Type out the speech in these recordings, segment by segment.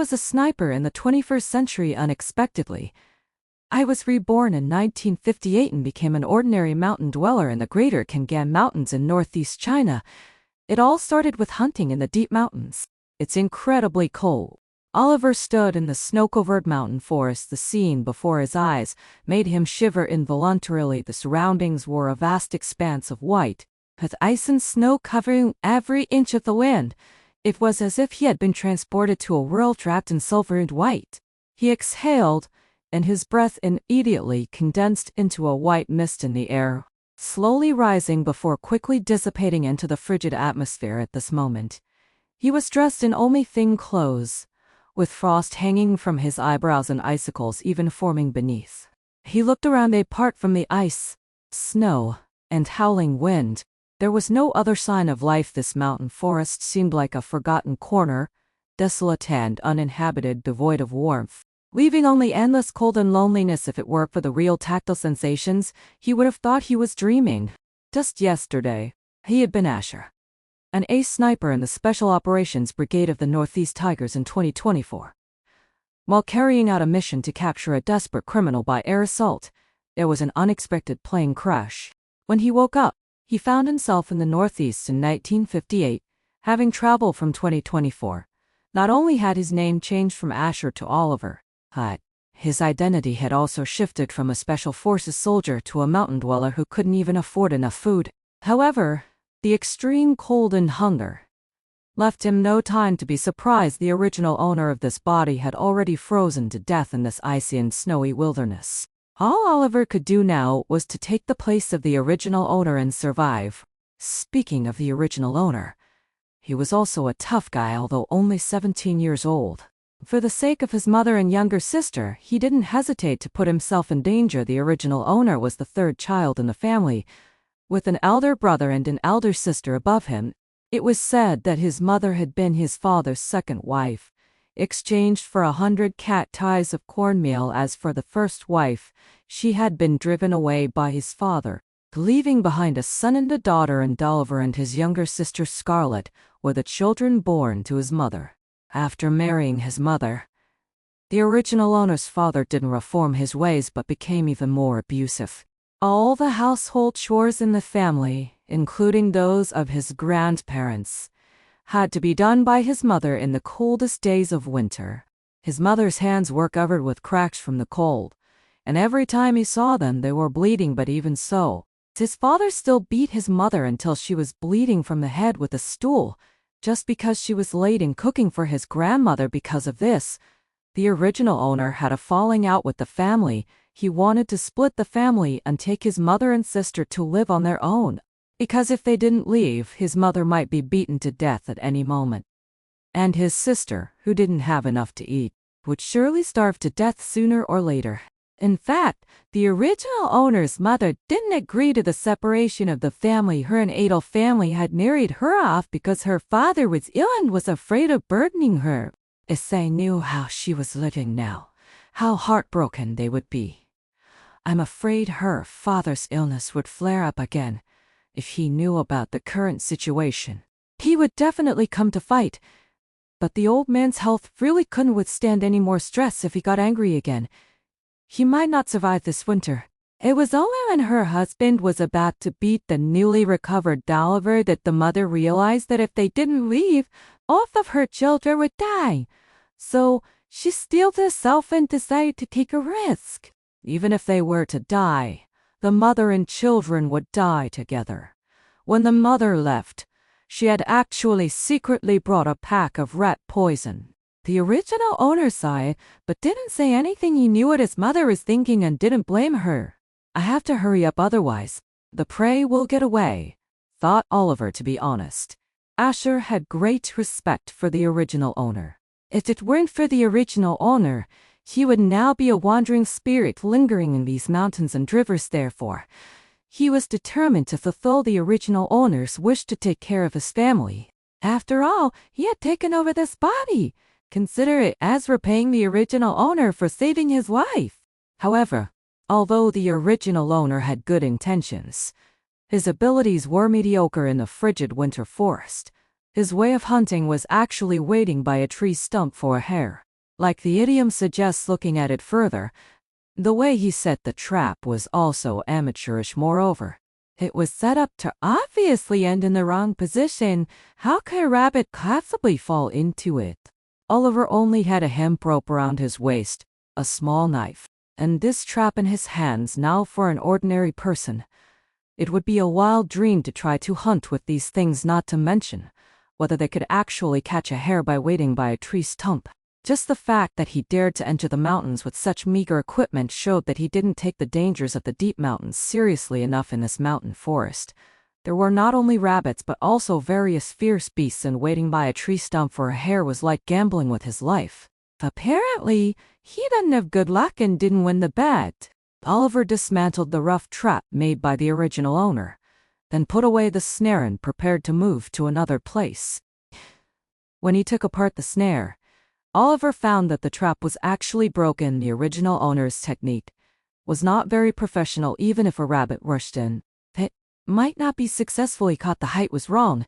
was a sniper in the 21st century unexpectedly. I was reborn in 1958 and became an ordinary mountain dweller in the Greater Kangan Mountains in northeast China. It all started with hunting in the deep mountains. It's incredibly cold. Oliver stood in the snow-covered mountain forest. The scene before his eyes made him shiver involuntarily. The surroundings were a vast expanse of white, with ice and snow covering every inch of the land. It was as if he had been transported to a world wrapped in silver and white. He exhaled, and his breath immediately condensed into a white mist in the air, slowly rising before quickly dissipating into the frigid atmosphere at this moment. He was dressed in only thin clothes, with frost hanging from his eyebrows and icicles even forming beneath. He looked around. Apart from the ice, snow, and howling wind, there was no other sign of life. This mountain forest seemed like a forgotten corner, desolate and uninhabited, devoid of warmth, leaving only endless cold and loneliness. If it were for the real tactile sensations, he would have thought he was dreaming. Just yesterday, he had been Asher, an ace sniper in the Special Operations Brigade of the Northeast Tigers in 2024. While carrying out a mission to capture a desperate criminal by air assault, there was an unexpected plane crash. When he woke up, he found himself in the Northeast in 1958, having traveled from 2024. Not only had his name changed from Asher to Oliver, but his identity had also shifted from a Special Forces soldier to a mountain dweller who couldn't even afford enough food. However, the extreme cold and hunger left him no time to be surprised. The original owner of this body had already frozen to death in this icy and snowy wilderness. All Oliver could do now was to take the place of the original owner and survive. Speaking of the original owner, he was also a tough guy, although only 17 years old. For the sake of his mother and younger sister, he didn't hesitate to put himself in danger. The original owner was the third child in the family, with an elder brother and an elder sister above him. It was said that his mother had been his father's second wife, exchanged for 100 cat ties of cornmeal. As for the first wife, she had been driven away by his father, leaving behind a son and a daughter, and Oliver and his younger sister Scarlett were the children born to his mother. After marrying his mother, the original owner's father didn't reform his ways but became even more abusive. All the household chores in the family, including those of his grandparents, had to be done by his mother in the coldest days of winter. His mother's hands were covered with cracks from the cold, and every time he saw them they were bleeding. But even so, his father still beat his mother until she was bleeding from the head with a stool, just because she was late in cooking for his grandmother. Because of this, the original owner had a falling out with the family. He wanted to split the family and take his mother and sister to live on their own, because if they didn't leave, his mother might be beaten to death at any moment. And his sister, who didn't have enough to eat, would surely starve to death sooner or later. In fact, the original owner's mother didn't agree to the separation of the family. Her and Adolf family had married her off because her father was ill and was afraid of burdening her. If they knew how she was living now, how heartbroken they would be. I'm afraid her father's illness would flare up again. If he knew about the current situation, he would definitely come to fight. But the old man's health really couldn't withstand any more stress. If he got angry again, he might not survive this winter. It was only when her husband was about to beat the newly recovered Oliver that the mother realized that if they didn't leave, all of her children would die. So she steeled herself and decided to take a risk. Even if they were to die, the mother and children would die together. When the mother left, she had actually secretly brought a pack of rat poison. The original owner saw it, but didn't say anything. He knew what his mother was thinking and didn't blame her. I have to hurry up, otherwise the prey will get away, thought Oliver. To be honest, Asher had great respect for the original owner. If it weren't for the original owner, he would now be a wandering spirit lingering in these mountains and rivers. Therefore, he was determined to fulfill the original owner's wish to take care of his family. After all, he had taken over this body. Consider it as repaying the original owner for saving his wife. However, although the original owner had good intentions, his abilities were mediocre in the frigid winter forest. His way of hunting was actually waiting by a tree stump for a hare. Like the idiom suggests looking at it further, the way he set the trap was also amateurish moreover. It was set up to obviously end in the wrong position. How could a rabbit possibly fall into it? Oliver only had a hemp rope around his waist, a small knife, and this trap in his hands. Now for an ordinary person, it would be a wild dream to try to hunt with these things, not to mention whether they could actually catch a hare by waiting by a tree stump. Just the fact that he dared to enter the mountains with such meager equipment showed that he didn't take the dangers of the deep mountains seriously enough in this mountain forest. There were not only rabbits but also various fierce beasts, and waiting by a tree stump for a hare was like gambling with his life. Apparently, he didn't have good luck and didn't win the bet. Oliver dismantled the rough trap made by the original owner, then put away the snare and prepared to move to another place. When he took apart the snare, Oliver found that the trap was actually broken. The original owner's technique was not very professional. Even if a rabbit rushed in, it might not be successfully caught. The height was wrong,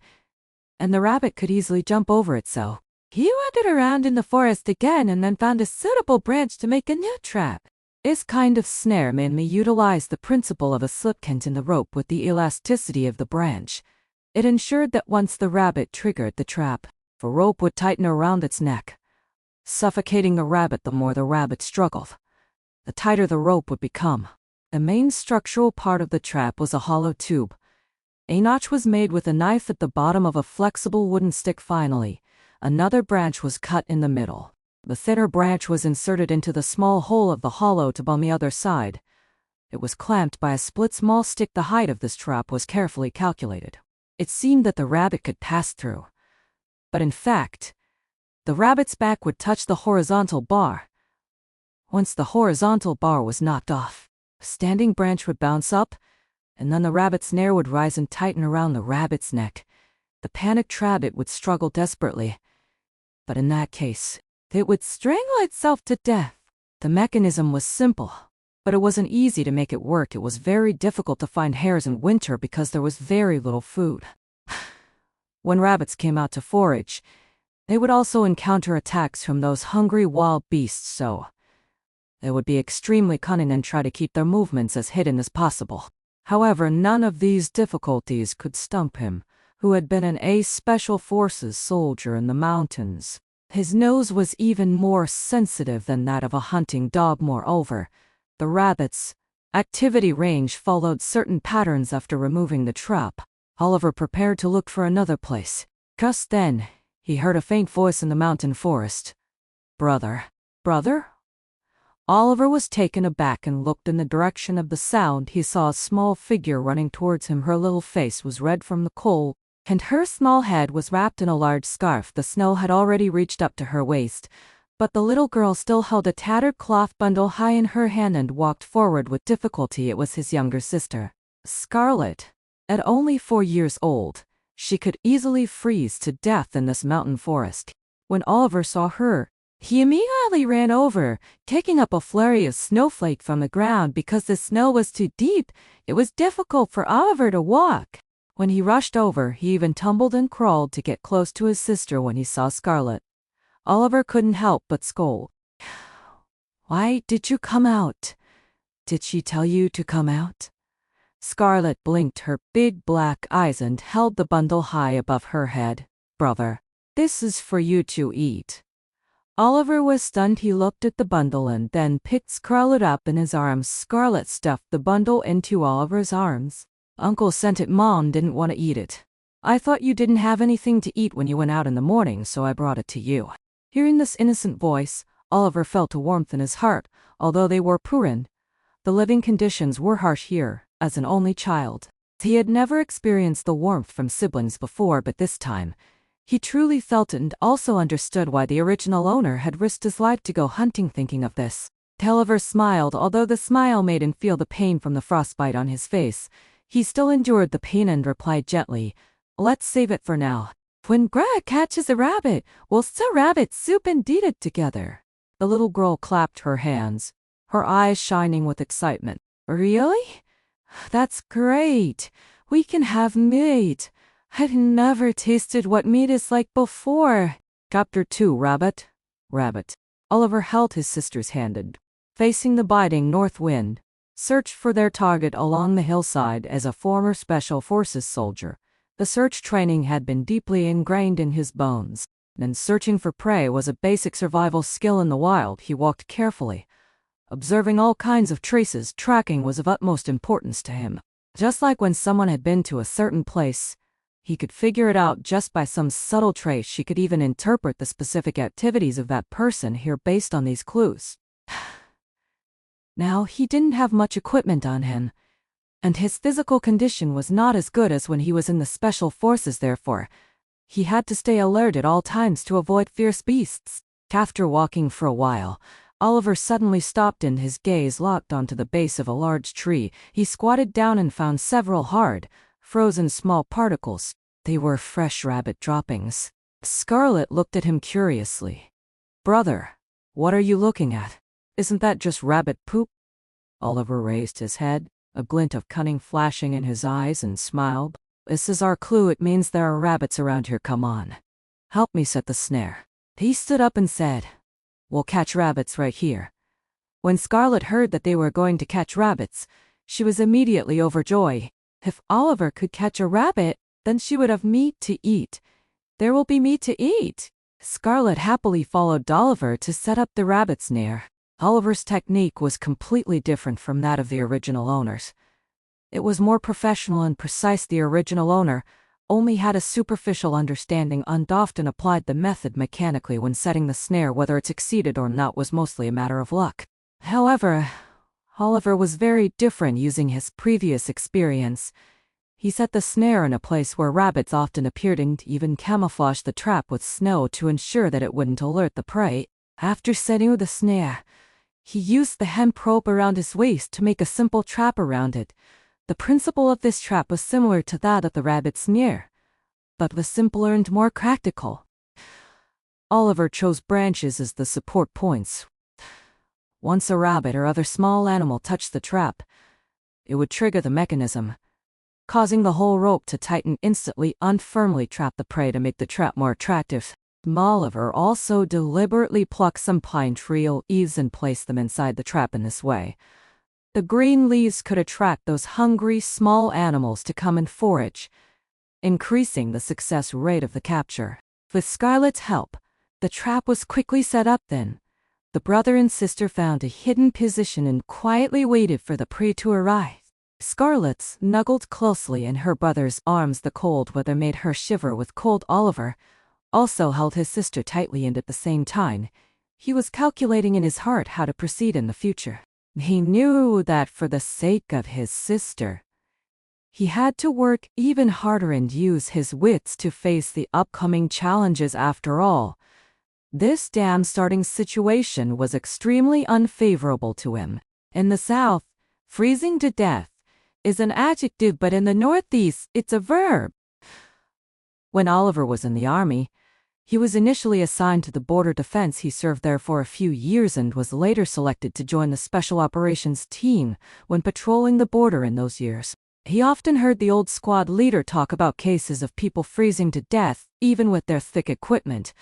and the rabbit could easily jump over it, so he wandered around in the forest again and then found a suitable branch to make a new trap. This kind of snare mainly utilized the principle of a slipknot in the rope with the elasticity of the branch. It ensured that once the rabbit triggered the trap, the rope would tighten around its neck, suffocating the rabbit. The more the rabbit struggled, the tighter the rope would become. The main structural part of the trap was a hollow tube. A notch was made with a knife at the bottom of a flexible wooden stick. Finally, another branch was cut in the middle. The thinner branch was inserted into the small hole of the hollow tube on the other side. It was clamped by a split small stick. The height of this trap was carefully calculated. It seemed that the rabbit could pass through, but in fact, the rabbit's back would touch the horizontal bar. Once the horizontal bar was knocked off, a standing branch would bounce up, and then the rabbit's snare would rise and tighten around the rabbit's neck. The panicked rabbit would struggle desperately, but in that case, it would strangle itself to death. The mechanism was simple, but it wasn't easy to make it work. It was very difficult to find hares in winter because there was very little food. When rabbits came out to forage, they would also encounter attacks from those hungry wild beasts, so they would be extremely cunning and try to keep their movements as hidden as possible. However, none of these difficulties could stump him, who had been an Special Forces soldier in the mountains. His nose was even more sensitive than that of a hunting dog. Moreover, the rabbit's activity range followed certain patterns. After removing the trap, Oliver prepared to look for another place. Just then, he heard a faint voice in the mountain forest. "Brother, brother?" Oliver was taken aback and looked in the direction of the sound. He saw a small figure running towards him. Her little face was red from the cold, and her small head was wrapped in a large scarf. The snow had already reached up to her waist, but the little girl still held a tattered cloth bundle high in her hand and walked forward with difficulty. It was his younger sister, Scarlet. At only 4 years old, she could easily freeze to death in this mountain forest. When Oliver saw her, he immediately ran over, taking up a flurry of snowflake from the ground. Because the snow was too deep, it was difficult for Oliver to walk. When he rushed over, he even tumbled and crawled to get close to his sister. When he saw Scarlet, Oliver couldn't help but scold. "Why did you come out? Did she tell you to come out?" Scarlet blinked her big black eyes and held the bundle high above her head. "Brother, this is for you to eat." Oliver was stunned. He looked at the bundle and then picked Scarlet up in his arms. Scarlet stuffed the bundle into Oliver's arms. "Uncle sent it. Mom didn't want to eat it. I thought you didn't have anything to eat when you went out in the morning, so I brought it to you." Hearing this innocent voice, Oliver felt a warmth in his heart. Although they were Purin, the living conditions were harsh here. As an only child, he had never experienced the warmth from siblings before, but this time, he truly felt it and also understood why the original owner had risked his life to go hunting. Thinking of this, Oliver smiled. Although the smile made him feel the pain from the frostbite on his face, he still endured the pain and replied gently, "Let's save it for now. When Greg catches a rabbit, we'll stir rabbit soup and eat it together." The little girl clapped her hands, her eyes shining with excitement. "Really? That's great. We can have meat. I've never tasted what meat is like before." Chapter 2. Rabbit. Oliver held his sister's hand and, facing the biting north wind, searched for their target along the hillside. As a former Special Forces soldier, the search training had been deeply ingrained in his bones, and searching for prey was a basic survival skill in the wild. He walked carefully, observing all kinds of traces. Tracking was of utmost importance to him. Just like when someone had been to a certain place, he could figure it out just by some subtle trace. She could even interpret the specific activities of that person here based on these clues. Now, he didn't have much equipment on him, and his physical condition was not as good as when he was in the Special Forces. Therefore, he had to stay alert at all times to avoid fierce beasts. After walking for a while, Oliver suddenly stopped and his gaze locked onto the base of a large tree. He squatted down and found several hard, frozen small particles. They were fresh rabbit droppings. Scarlet looked at him curiously. "Brother, what are you looking at? Isn't that just rabbit poop?" Oliver raised his head, a glint of cunning flashing in his eyes, and smiled. "This is our clue. It means there are rabbits around here. Come on. Help me set the snare." He stood up and said, "We'll catch rabbits right here." When Scarlet heard that they were going to catch rabbits, she was immediately overjoyed. If Oliver could catch a rabbit, then she would have meat to eat. There will be meat to eat. Scarlet happily followed Oliver to set up the rabbit snare. Oliver's technique was completely different from that of the original owners. It was more professional and precise. The original owner only had a superficial understanding and often applied the method mechanically when setting the snare. Whether it succeeded or not was mostly a matter of luck. However, Oliver was very different. Using his previous experience, he set the snare in a place where rabbits often appeared and even camouflaged the trap with snow to ensure that it wouldn't alert the prey. After setting the snare, he used the hemp rope around his waist to make a simple trap around it. The principle of this trap was similar to that of the rabbit snare, but was simpler and more practical. Oliver chose branches as the support points. Once a rabbit or other small animal touched the trap, it would trigger the mechanism, causing the whole rope to tighten instantly and firmly trap the prey to make the trap more attractive. Oliver also deliberately plucked some pine tree leaves and placed them inside the trap. In this way, the green leaves could attract those hungry small animals to come and forage, increasing the success rate of the capture. With Scarlet's help, the trap was quickly set up. Then, the brother and sister found a hidden position and quietly waited for the prey to arrive. Scarlet snuggled closely in her brother's arms. The cold weather made her shiver with cold. Oliver also held his sister tightly, and at the same time, he was calculating in his heart how to proceed in the future. He knew that for the sake of his sister, he had to work even harder and use his wits to face the upcoming challenges. After all, this dam starting situation was extremely unfavorable to him. In the South, freezing to death is an adjective, but in the Northeast, it's a verb. When Oliver was in the army, he was initially assigned to the border defense. He served there for a few years and was later selected to join the Special Operations team when patrolling the border. In those years, he often heard the old squad leader talk about cases of people freezing to death, even with their thick equipment.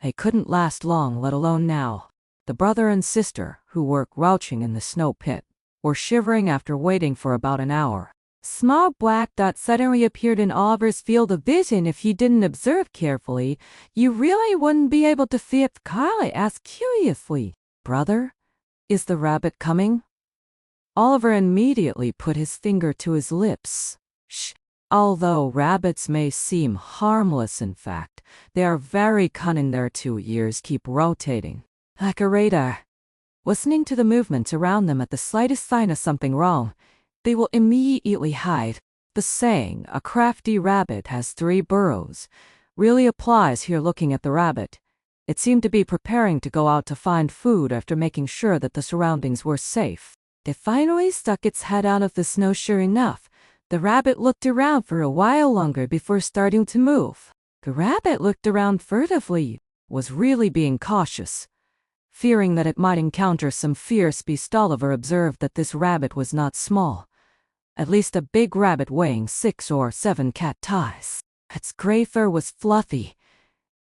They couldn't last long, let alone now. The brother and sister, who were crouching in the snow pit, were shivering after waiting for about an hour. Small black dots suddenly appeared in Oliver's field of vision. If he didn't observe carefully, you really wouldn't be able to see it. Scarlet asked curiously, "Brother, is the rabbit coming?" Oliver immediately put his finger to his lips. "Shh. Although rabbits may seem harmless, in fact, they are very cunning. Their 2 ears keep rotating like a radar, listening to the movements around them. At the slightest sign of something wrong, they will immediately hide. The saying, 'a crafty rabbit has 3 burrows,' really applies here. Looking at the rabbit, it seemed to be preparing to go out to find food. After making sure that the surroundings were safe, it finally stuck its head out of the snow. Sure enough, the rabbit looked around for a while longer before starting to move. The rabbit looked around furtively, was really being cautious, fearing that it might encounter some fierce beast. Oliver observed that this rabbit was not small, at least a big rabbit weighing 6 or 7 cat ties. Its gray fur was fluffy,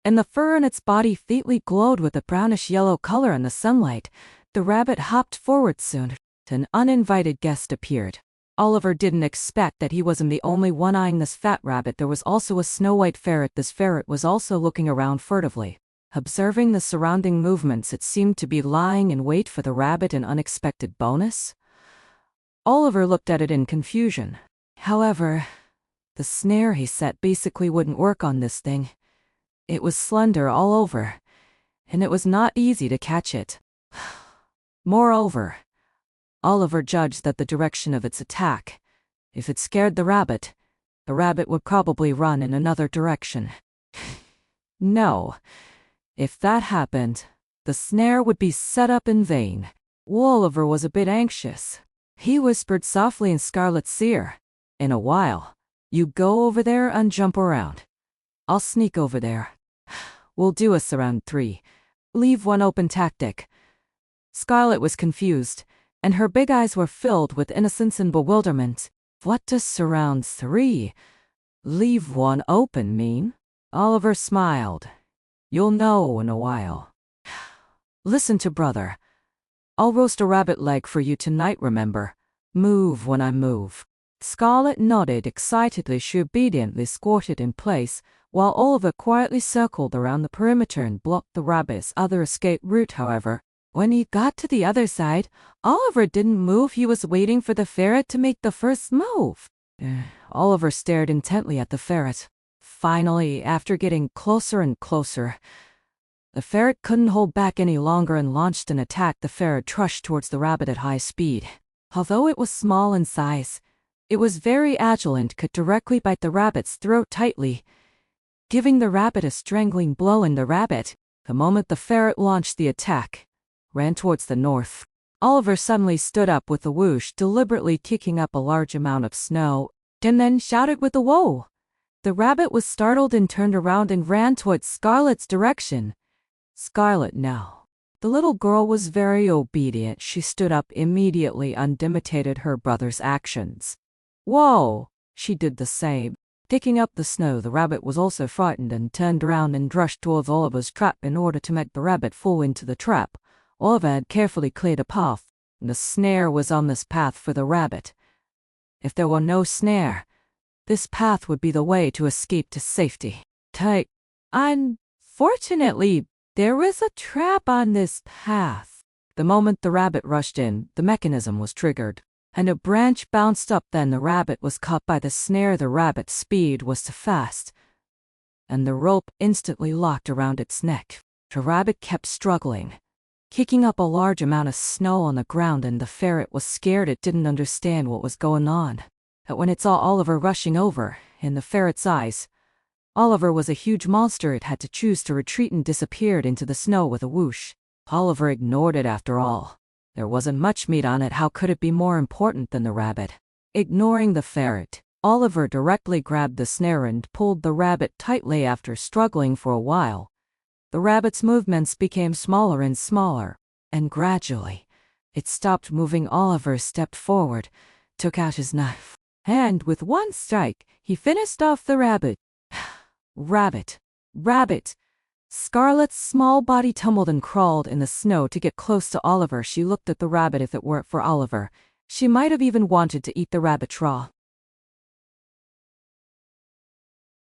and the fur on its body faintly glowed with a brownish-yellow color in the sunlight. The rabbit hopped forward soon. An uninvited guest appeared. Oliver didn't expect that he wasn't the only one eyeing this fat rabbit. There was also a snow-white ferret. This ferret was also looking around furtively. Observing the surrounding movements, it seemed to be lying in wait for the rabbit, an unexpected bonus. Oliver looked at it in confusion. However, the snare he set basically wouldn't work on this thing. It was slender all over, and it was not easy to catch it. Moreover, Oliver judged that the direction of its attack, if it scared the rabbit would probably run in another direction. No, if that happened, the snare would be set up in vain. Oliver was a bit anxious. He whispered softly in Scarlett's ear, "In a while, you go over there and jump around. I'll sneak over there. We'll do a surround 3. Leave one open tactic." Scarlett was confused, and her big eyes were filled with innocence and bewilderment. What does surround 3? Leave one open mean? Oliver smiled. You'll know in a while. Listen to brother. I'll roast a rabbit leg for you tonight, remember? Move when I move. Scarlett nodded excitedly. She obediently squatted in place, while Oliver quietly circled around the perimeter and blocked the rabbit's other escape route. However, when he got to the other side, Oliver didn't move. He was waiting for the ferret to make the first move. Oliver stared intently at the ferret. Finally, after getting closer and closer, the ferret couldn't hold back any longer and launched an attack. The ferret trushed towards the rabbit at high speed. Although it was small in size, it was very agile and could directly bite the rabbit's throat tightly, giving the rabbit a strangling blow. In the rabbit, the moment the ferret launched the attack, ran towards the north. Oliver suddenly stood up with a whoosh, deliberately kicking up a large amount of snow, and then shouted with a whoa. The rabbit was startled and turned around and ran towards Scarlett's direction. Scarlett now. The little girl was very obedient. She stood up immediately and imitated her brother's actions. Whoa! She did the same. Kicking up the snow, the rabbit was also frightened and turned around and rushed towards Oliver's trap in order to make the rabbit fall into the trap. Oliver had carefully cleared a path. The snare was on this path for the rabbit. If there were no snare, this path would be the way to escape to safety. Unfortunately, there was a trap on this path. The moment the rabbit rushed in, the mechanism was triggered, and a branch bounced up. Then the rabbit was caught by the snare. The rabbit's speed was too fast, and the rope instantly locked around its neck. The rabbit kept struggling, kicking up a large amount of snow on the ground, and the ferret was scared. It didn't understand what was going on. But when it saw Oliver rushing over, in the ferret's eyes, Oliver was a huge monster. It had to choose to retreat and disappeared into the snow with a whoosh. Oliver ignored it after all. There wasn't much meat on it. How could it be more important than the rabbit? Ignoring the ferret, Oliver directly grabbed the snare and pulled the rabbit tightly. After struggling for a while, the rabbit's movements became smaller and smaller, and gradually, it stopped moving. Oliver stepped forward, took out his knife, and with one strike, he finished off the rabbit. Rabbit! Rabbit! Scarlett's small body tumbled and crawled in the snow to get close to Oliver. She looked at the rabbit. If it weren't for Oliver, she might have even wanted to eat the rabbit raw.